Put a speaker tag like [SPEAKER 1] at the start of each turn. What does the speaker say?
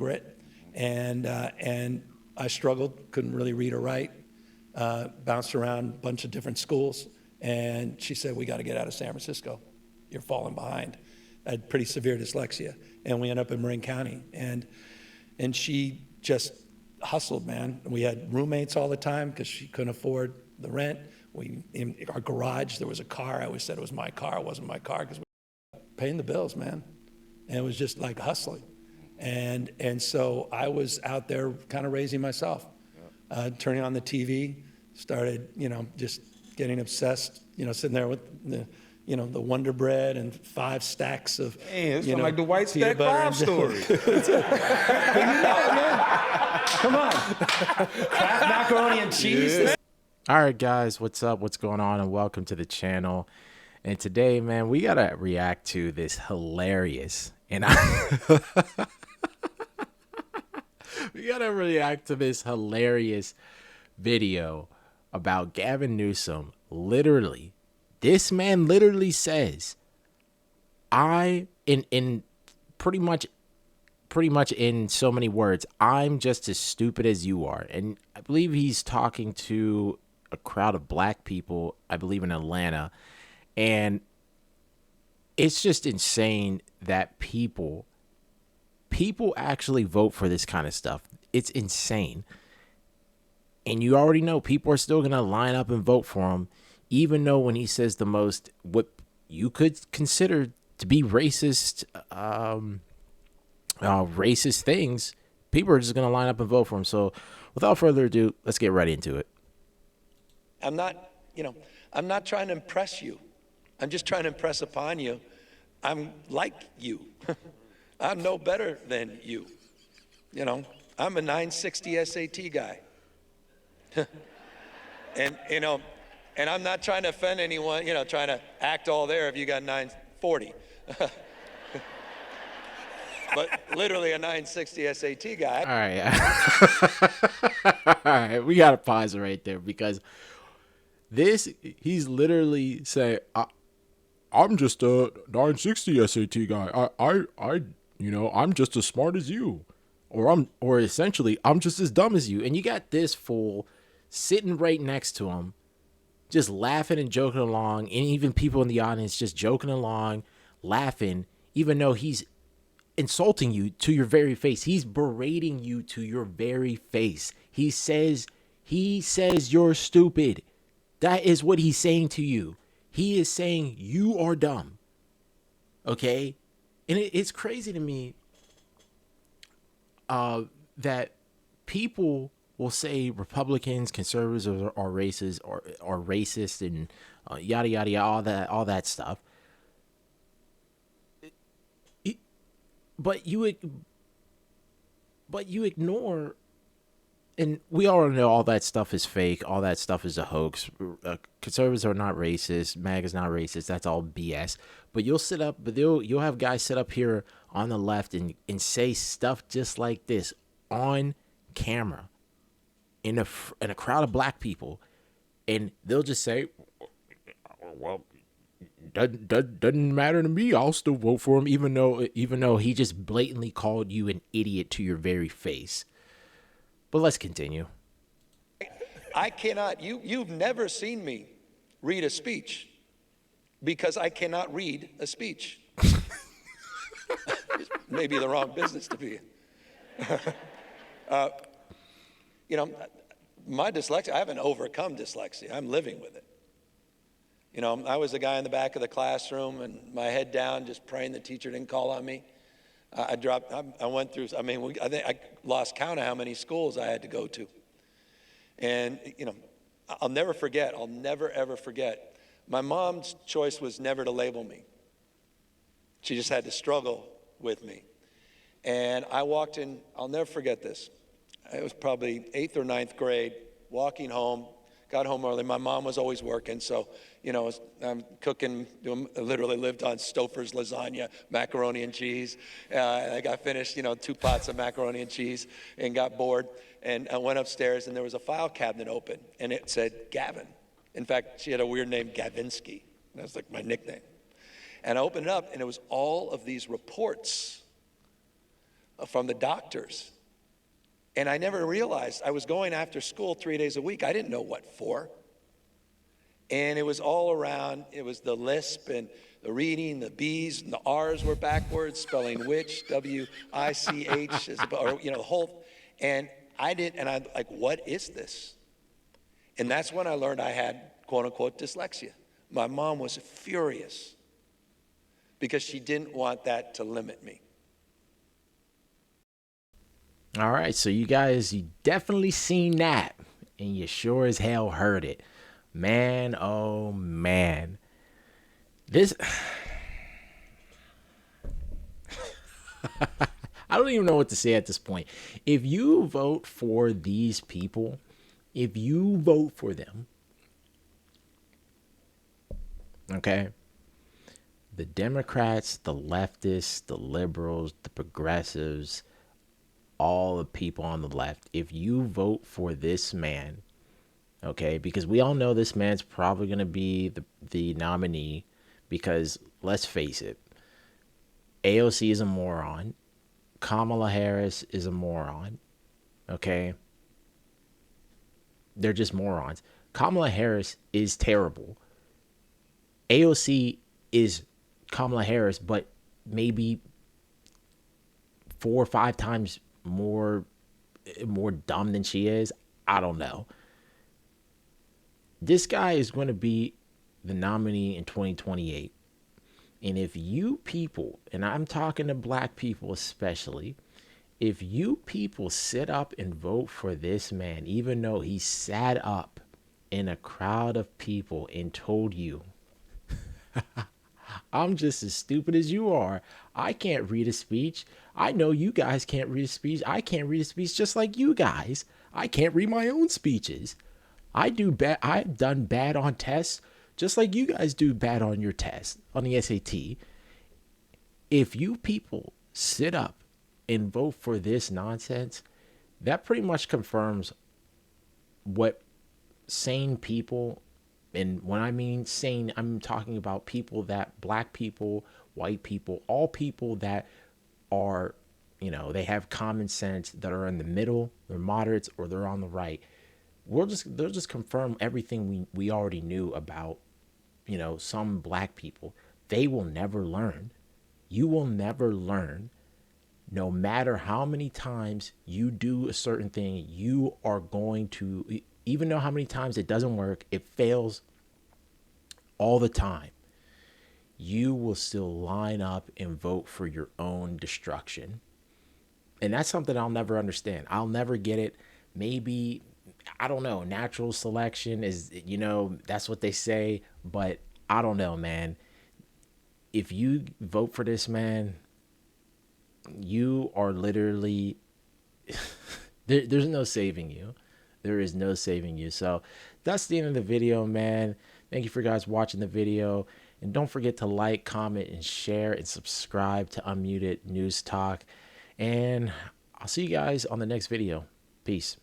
[SPEAKER 1] grit. And I struggled, couldn't really read or write, bounced around a bunch of different schools. And she said, we got to get out of San Francisco. You're falling behind. I had pretty severe dyslexia. And we ended up in Marin County. And she just hustled, man. We had roommates all the time because she couldn't afford the rent. In our garage, there was a car. I always said it was my car. It wasn't my car because we were paying the bills, man. And it was just like hustling. And so I was out there kind of raising myself, turning on the TV, started, just getting obsessed, sitting there with the Wonder Bread and 5 stacks of,
[SPEAKER 2] it's like the White Stack 5 story.
[SPEAKER 1] Come on. Kraft macaroni and cheese.
[SPEAKER 3] Yeah. All right, guys, what's up? What's going on? And welcome to the channel. And today, man, we got to react to this hilarious, we got to react to this hilarious video about Gavin Newsom. Literally, this man literally says, in pretty much in so many words, I'm just as stupid as you are. And I believe he's talking to a crowd of black people, I believe in Atlanta. And it's just insane that people actually vote for this kind of stuff. It's insane. And you already know people are still going to line up and vote for him, even though when he says the most, what you could consider to be racist, racist things, people are just going to line up and vote for him. So without further ado, let's get right into it.
[SPEAKER 1] I'm not trying to impress you. I'm just trying to impress upon you. I'm like you. I'm no better than you. I'm a 960 SAT guy. And I'm not trying to offend anyone, trying to act all there if you got 940. But literally a 960 SAT guy.
[SPEAKER 3] All right. All right. We got to pause it right there because he's literally saying, I'm just a 960 SAT guy. I'm just as smart as you. Or essentially, I'm just as dumb as you. And you got this fool sitting right next to him, just laughing and joking along. And even people in the audience just joking along, laughing, even though he's insulting you to your very face. He's berating you to your very face. He says you're stupid. That is what he's saying to you. He is saying you are dumb. Okay? And it's crazy to me that people will say Republicans, conservatives are racist or racist and yada, yada, yada, all that stuff. But you ignore, and we all know all that stuff is fake. All that stuff is a hoax. Conservatives are not racist. MAG is not racist. That's all BS. But you'll have guys sit up here on the left and say stuff just like this on camera in a crowd of black people, and they'll just say, well, doesn't matter to me. I'll still vote for him, even though he just blatantly called you an idiot to your very face. But let's continue.
[SPEAKER 1] I cannot. You've never seen me read a speech because I cannot read a speech. Maybe the wrong business to be in. My dyslexia. I haven't overcome dyslexia. I'm living with it. I was the guy in the back of the classroom and my head down, just praying the teacher didn't call on me. I went through, I think I lost count of how many schools I had to go to. And, I'll never ever forget. My mom's choice was never to label me. She just had to struggle with me. And I walked in, I'll never forget this. It was probably 8th or 9th grade, walking home. Got home early. My mom was always working, so, I'm cooking. Literally lived on Stouffer's lasagna, macaroni and cheese. I got finished, 2 pots of macaroni and cheese and got bored. And I went upstairs, and there was a file cabinet open, and it said Gavin. In fact, she had a weird name, Gavinsky. That was like my nickname. And I opened it up, and it was all of these reports from the doctors. And I never realized I was going after school 3 days a week. I didn't know what for. And it was all around, it was the lisp and the reading, the B's and the R's were backwards, spelling witch, W-I-C-H, or, the whole, and I'm like, what is this? And that's when I learned I had, quote unquote, dyslexia. My mom was furious because she didn't want that to limit me.
[SPEAKER 3] All right, so you guys, you definitely seen that, and you sure as hell heard it. Man, oh man. This I don't even know what to say at this point. If you vote for these people, if you vote for them, okay, the Democrats, the leftists, the liberals, the progressives, all the people on the left, if you vote for this man, okay, because we all know this man's probably going to be the nominee, because let's face it, AOC is a moron. Kamala Harris is a moron. Okay? They're just morons. Kamala Harris is terrible. AOC is Kamala Harris, but maybe 4 or 5 times more dumb than she is. I don't know. This guy is going to be the nominee in 2028. And if you people, and I'm talking to black people especially, if you people sit up and vote for this man, even though he sat up in a crowd of people and told you, I'm just as stupid as you are. I can't read a speech. I know you guys can't read a speech. I can't read a speech just like you guys. I can't read my own speeches. I've done bad on tests just like you guys do bad on your test, on the SAT. If you people sit up and vote for this nonsense, that pretty much confirms what sane people, and when I mean sane, I'm talking about people that, black people, white people, all people that are, they have common sense, that are in the middle, they're moderates, or they're on the right. They'll just confirm everything we already knew about, some black people. They will never learn. You will never learn. No matter how many times you do a certain thing, you are going to, even though how many times it doesn't work, it fails all the time, you will still line up and vote for your own destruction. And that's something I'll never understand. I'll never get it. Maybe, I don't know, natural selection is, that's what they say, but I don't know, man. If you vote for this man, you are literally, there's no saving you. There is no saving you. So that's the end of the video, man. Thank you for guys watching the video. And don't forget to like, comment, and share, and subscribe to Unmuted News Talk. And I'll see you guys on the next video. Peace.